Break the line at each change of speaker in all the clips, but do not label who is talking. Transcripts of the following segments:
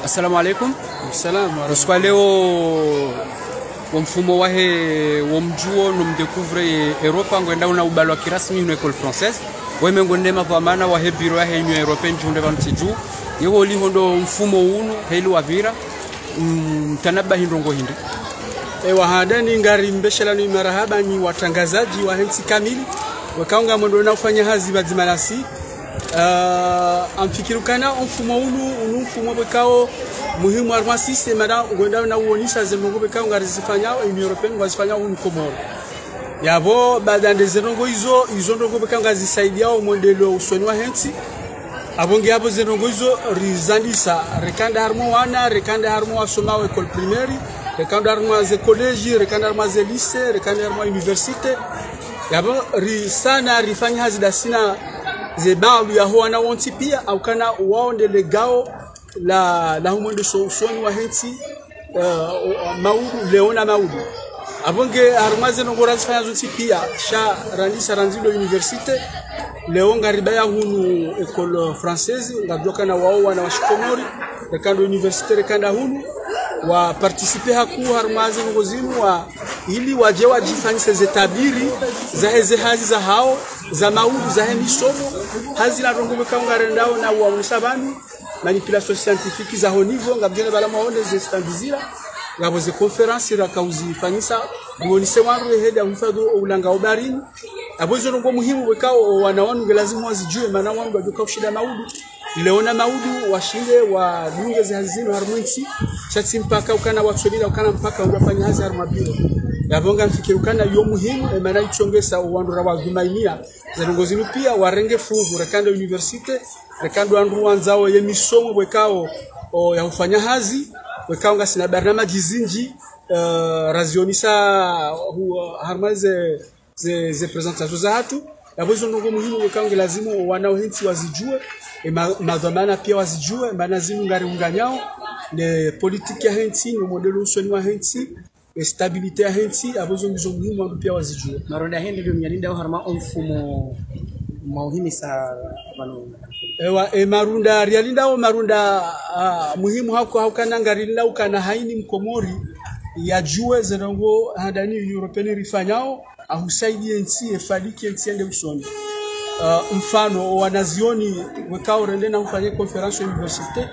Assalamu alaikum.
Salam.
Kwa leo wa mfumo wahe wa mjuo numdekuvre Europa ngwenda una ubalwa kirasmi une école française weme ngonde mavamana wa he biro yahe Union Européenne junde vantiju yeho lihondo mfumo unu helu wavira tanaba hindongo hindi
Wahadani ngari mbeshela ni marahaba ni watangazaji wa hensi kamili wakaunga mondo na ufanya hazi bazimalasi amfikirukana mfumo unu mfumo bekao muhimu armasisi mada ngwenda na uonisha zemongo bekao ngari zifanya Union Européenne wazifanya unu Komoro yabo badande zenongo hizo ndongo bekao ngazi saidia umondelo usoni wa hensi abonge abo zenongo hizo rizandisa rekanda harmo wana rekanda harmo asoma école primaire rekanda harmo ze college rekanda harmo ze lycée rekanda harmo université yabo risana rifanya hazi dasina zebabu ya huana wonti pia au kana waonde legao la humonde soni wa hensi maudu leona maudu abonge harmaze nongora zifanya zonti pia sha randisa ranzilo université leonga ribaya hunu école française ngadoka na wao wana washikomori rekanda université rekanda hunu wa participer haku harmaze ngozimu wa ili waje wajifanyise zetabiri za heze hazi za hao za maudu za hemisomo hazi la rongo bekangarendao na waonisha banu manipulation scientifique za haut niveau ngabjene bala maone ze standizira ngabo ze conference ra kauzi fanyisa duonise wangu heda mfado ulanga obarini abozo rongo muhimu bekao wanaonu lazima wazijue maana wangu wajoka kushida maudu leona maudu washinde wa dunge za hazino harmonisi chati mpaka ukana wasolila ukana mpaka unafanya hazi harmabiro yabonga mfikirukana yo muhimu maana ichongesa uwandura wa gumainia zanongozinu pia warenge fungu rekanda universite rekanda andu wanzao yemisomo wekao ya ufanya hazi wekao ngasina barnama gizinji razionisa harmaze ze presentation za hatu yabozo ndongo muhimu wekao lazima wanao hinti wazijue madhamana pia wazijue maana zimu ngari unganyao ne politiki ya hinti no modelo usoni wa hinti stabilité ya hensi abozo ngizo muhimu wangu pia wazijue
maronda hindi ndio mnyalinda harma mfumo muhimu sa bano
marunda rialinda marunda muhimu hako kana ngarinda ukana haini mkomori ya jue zenongo handani European rifanyao ahusaidie nchi efadiki nchi ende usoni mfano wanazioni wekao rende na ufanye conference université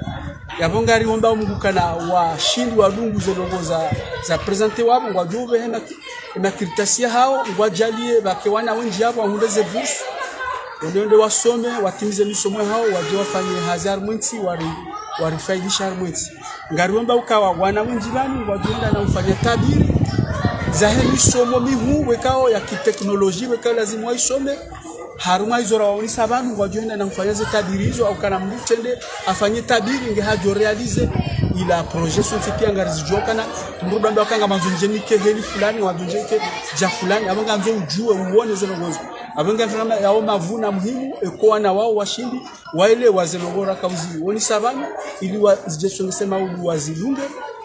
yabongari omba mungukana wa shindi wa dungu zenongo za presente wabo ngwajube na kiritasia hao ngwajalie bakewana wenji hapo ahundeze bourse ndio wasome watimize misomo hao waje wafanye hazard mwinti warifaidisha mwinti ngariomba ukawa wana wenji bani ngwajenda na ufanye tabiri za misomo mihu wekao ya kiteknolojia wekao lazima waisome haruma hizo raonisa abantu wajoenda na kufanyaze tabiri hizo au kana mtende afanye tabiri nge hajo realize ila projection pia ngarizijoka na mrudo ndo kanga manzonjeni ke heli fulani wajonjeke ja fulani abanga nzo ujue uone zeno ngozo abanga mfana yao mavuna muhimu ekoa na wao washindi waile wazenogora kauzi woni sabani ili wajesongesema udu wazilunge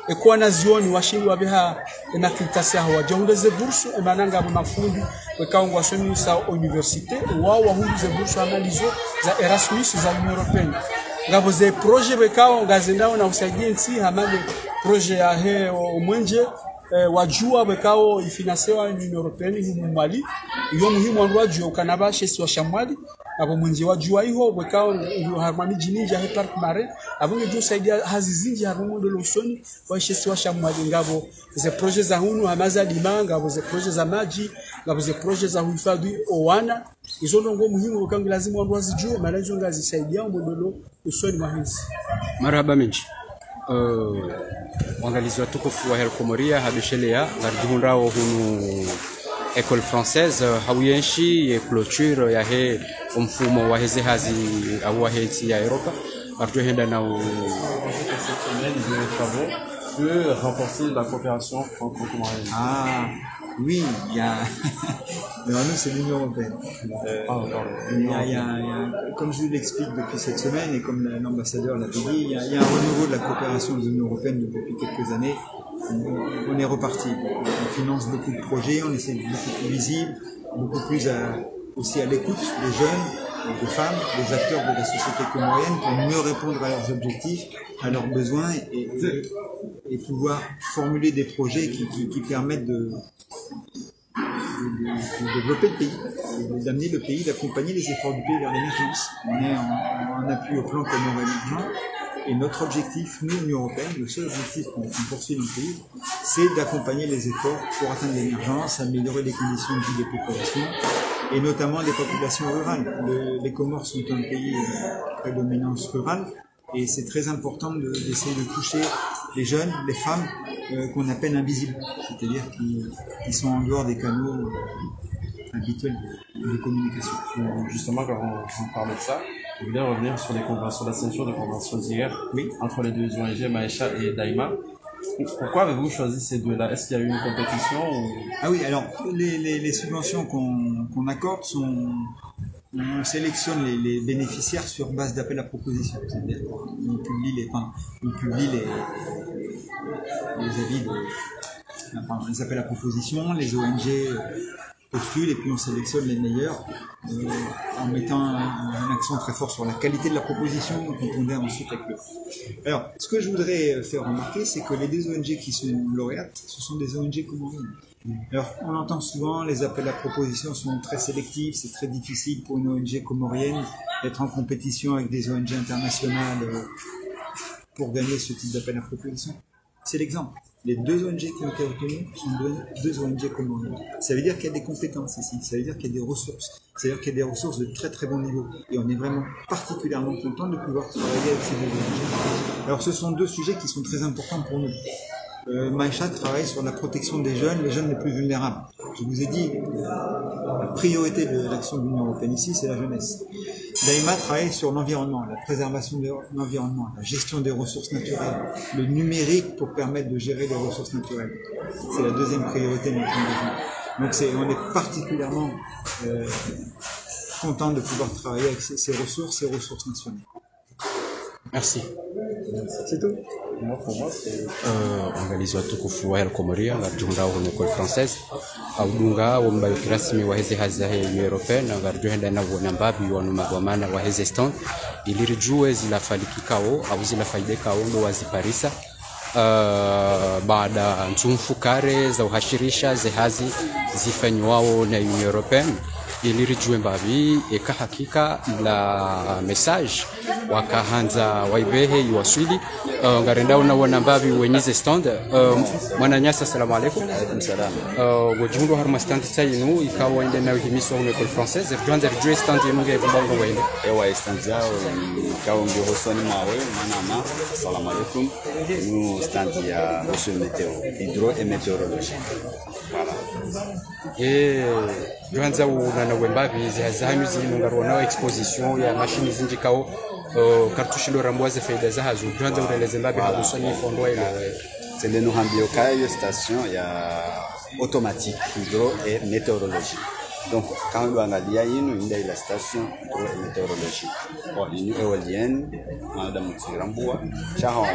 ekoa na zioni washindi wabeha na kiritasia hawa jongeze bursu emananga mafundi wekao wasoni sa université wao wahunduze bursu analizo za Erasmus za Union Européenne ngabo ze projet wekao ngazendao na usaidie nsi hamale projet ya he omwenje wajua wekao ifinansewa Union Européenne mu Mali iyo muhimu wandu ukanaba shesi wa shamwali abo mwenje wajua hiyo wekao ndio harmoni jinija he park mare abo ndio saidia hazizinji harmomo de losoni wa shesi wa shamwali ngabo ze projet za hunu hamaza dimanga abo ze projet za maji ngabo ze projet za uhifadhi owana izo ndongo muhimu wekao lazima wandu wazijue maana hizo ngazisaidia modelo usoni mahensi
marhaba minji wangalizwa tukufu wa Herkomoria habishelea ngardihunrao hunu école française hawiyenshi ye clôture ya he mfumo wa heze hazi au hezi ya Europa marjo henda na
cette semaine de travaux de renforcer la coopération franco-comorienne.
Ah oui, il y a mais nous c'est l'Union Européenne. Comme je l'explique depuis cette semaine et comme l'ambassadeur l'a dit, il y a un renouveau de la coopération de l'Union Européenne depuis quelques années. On est reparti. On finance beaucoup de projets, on essaie de beaucoup plus visible, beaucoup plus aussi à l'écoute des jeunes, de femmes, des acteurs de la société comorienne pour mieux répondre à leurs objectifs, à leurs besoins et pouvoir formuler des projets qui permettent de développer le pays, d'amener le pays, d'accompagner les efforts du pays vers l'émergence. On est en appui au plan comore émergent et notre objectif, nous, Union européenne, le seul objectif qu'on poursuit dans le pays, c'est d'accompagner les efforts pour atteindre l'émergence, améliorer les conditions de vie des populations et notamment des populations rurales. Les Comores sont un pays à prédominance rurale et c'est très important d'essayer de toucher les jeunes, les femmes qu'on appelle invisibles, c'est-à-dire qui sont en dehors des canaux habituels de communication.
Justement, quand on parlait de ça, je voulais revenir sur les conventions, la signature de conventions d'hier entre les deux ONG, Maïcha et Daïma. Pourquoi avez-vous choisi ces deux-là? Est-ce qu'il y a eu une compétition ou...
Ah oui, alors les subventions qu'on accorde on sélectionne les bénéficiaires sur base d'appel à proposition. C'est-à-dire qu'on publie les avis les appels à proposition, les ONG postulent et puis on sélectionne les meilleurs en mettant un accent très fort sur la qualité de la proposition qu'on pondère ensuite avec le. Alors, ce que je voudrais faire remarquer, c'est que les deux ONG qui sont lauréates, ce sont des ONG comoriennes. Alors, on entend souvent, les appels à proposition sont très sélectifs, c'est très difficile pour une ONG comorienne d'être en compétition avec des ONG internationales pour gagner ce type d'appel à proposition. C'est l'exemple. Les deux ONG qui ont été retenues sont deux ONG comoriennes. Ça veut dire qu'il y a des compétences ici, ça veut dire qu'il y a des ressources, ça veut dire qu'il y a des ressources de très très bon niveau. Et on est vraiment particulièrement content de pouvoir travailler avec ces deux ONG. Alors, ce sont deux sujets qui sont très importants pour nous. Maïcha travaille sur la protection des jeunes, les jeunes les plus vulnérables. Je vous ai dit, la priorité de l'action de l'Union européenne ici, c'est la jeunesse. Daïma travaille sur l'environnement, la préservation de l'environnement, la gestion des ressources naturelles, le numérique pour permettre de gérer les ressources naturelles. C'est la deuxième priorité de notre engagement. Donc on est particulièrement content de pouvoir travailler avec ces ressources nationales.
Merci.
C'est tout.
Angalizi watukufu wa El Comoria ngarjunda wa école française audunga wambayo kirasmi wa heze hazahe Union Européenne ngarjohenda na wona mbabi wanu magwamana wa heze stand ilirijue zilafalikikao au zilafaidekao ndo waziparisa baada ntumfukare za uhashirisha zehazi zifanywawo na Union Européenne ilirijue mbabi eka hakika la message wakahanza waibehe iwaswili ngarenda unaona mbabi wenyize stand mwananyasa assalamu alaykum.
Alaykum salam.
Wajundu harma stand tsayinu ikawa inde na himiso wa école française rwanza rjue stand yenu nge bongo wende
Ewa stand yao ikawa ndio hosoni mawe manama assalamu alaykum. Nous stand ya monsieur météo hydro et météorologie.
Voilà. Rwanza unana wembabi zihazanyu zinungarona exposition ya machine zinjikao cartouche le ramboise faida za hazu rwanza ureleze mbabi habusani fondo ile.
C'est le nous hambio kayo station ya automatique hydro et météorologie. Donc quand on angalia ino inda ila station hydro et météorologie. Bon, l'union éolienne madame Tsirambua chaho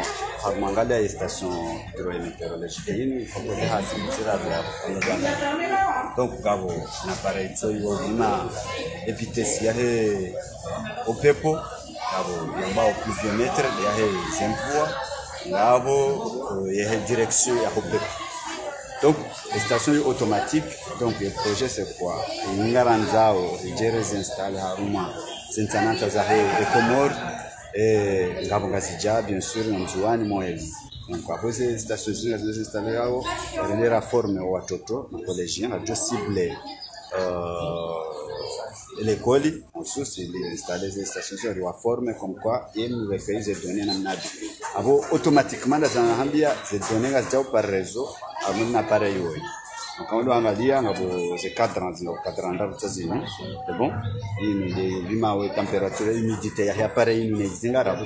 harmangalia ya station hydro et météorologie ino il faut que ça s'intéresse à donc gabo na pareil so yo ina vitesse ya he opepo gabo yamba au pluviomètre ya he zemvua gabo ya he direction ya opepo. Donc les stations automatiques, donc le projet c'est quoi? Ngaranzao gere zinstale haruma zintananta za he Comores et ngabo ngazija bien sûr njuani moeli. Donc après ces stations installées là-haut, elle la forme au watoto na collégien a juste ciblé l'école ensuite c'est installer ces stations sur la forme comme quoi ils nous recueillent des données namnabi abo automatiquement dans un ambia ces données gazao par réseau à un appareil oui donc on doit angalia ngabo ces cadres tazini c'est bon il lima wa température humidité ya appareil ni zingara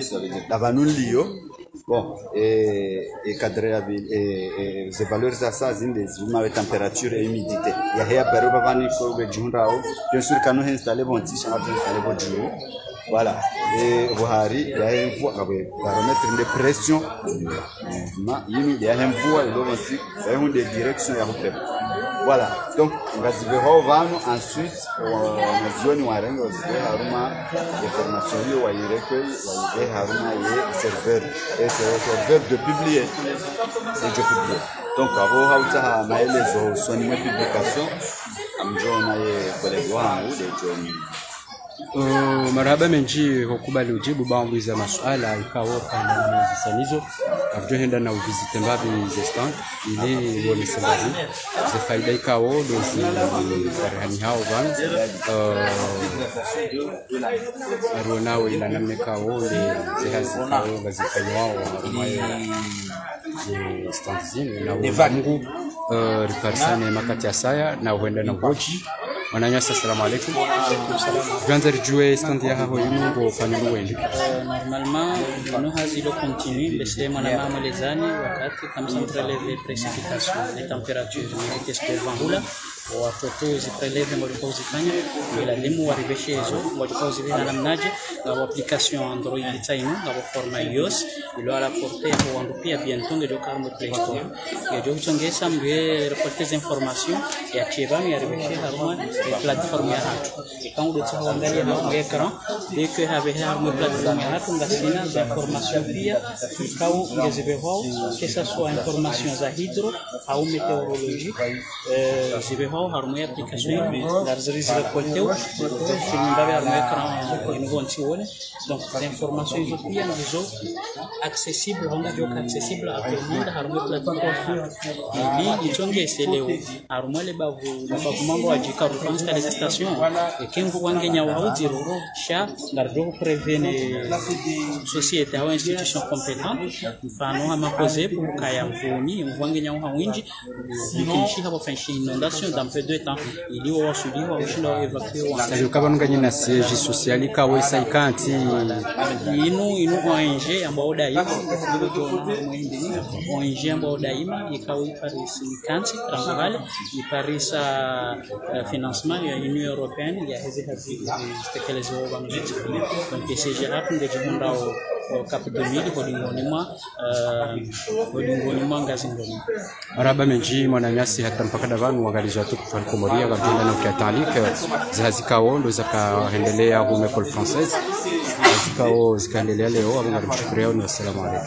davanulio bon et cadrer et ces valeurs ça zinde zima wa température et humidité ya hea pero bavani ko be junrao bien sûr quand on installer bon tiche on installer bon bureau voilà et bohari ya mvua kabe baromètre de pression ma yini ya mvua ile bonsi ya hunde direction ya hope Voilà, donc ngazibeho vanu ensuite nazioni warenga wazibe haruma information hiyo wairekwe waibe haruma ye serveur et serveur de publier et de publier. Donc abo hauta maelezo soni publication amjo na ye collègue wangu de John.
Marhaba menji hukubali ujibu baambiza masuala ikawa kana zisanizo avjohenda na uvisite mbabi zestan ili wone sembari ze faida ikawa dozi farhani hao bana arionao ila namne kawo le zehazi kawo bazifanya wao maye stanzini na wangu riparsane makati ya saya na huenda na ngoji. Wananyasa, assalamu alaikum. Ganza rijue stand ya haho yungo fanyulu wende.
Normalement, nous hasilo continue, laisser mon amama les années, wakati comme ça prélever précipitations, les températures, les tests de vent wa photo zipreleve ngolikuwa uzifanya bila limu waribeshe hizo ngolikuwa uzifanya namnaje na application Android tainu na forma iOS ilo ala porter wangu pia bientôt ndio kama Play Store ndio uchongesa mbye reporter information ya cheba ya ribeshe haruma platform ya hatu kama ndio tutaangalia na ekran dès que have haruma platform ya hatu ngasina za information pia ikao ngezibeho que ça soit information za hydro au météorologie zibeho harmonie application d'arzeris récolté ou film d'avoir un écran nouveau anti-wall donc les informations européennes des autres accessibles on a donc accessible à tout le monde harmonie plateforme et itonge seleo harmonie le bavu mambo wa jikaru dans les stations et kingu wangenya wa udiro sha ndardo prévenir société ou institution compétente mfano ama poser pour kaya mvuni wangenya wa winji kinshi habo fanshi inondation dans peu de temps il y a celui où je l'ai évacué
c'est le kabanu ganyina siège social ikawo isaikanti
inu ONG ambao daima ONG ambao daima ikawo Paris kanti travail Paris financement ya Union européenne ya hizi tekeleza wa mjiji donc c'est hapo ndio jumundao Cap 2000 hodingoni mwa ngazingoni
araba menji mwananyasi hata mpaka davanu wangalizwa tu kufanya komoria wajenda na ukiatalika zazikao ndo zakaendelea huko école française zikao zikaendelea leo abo ngamshukuria na salamu alaykum.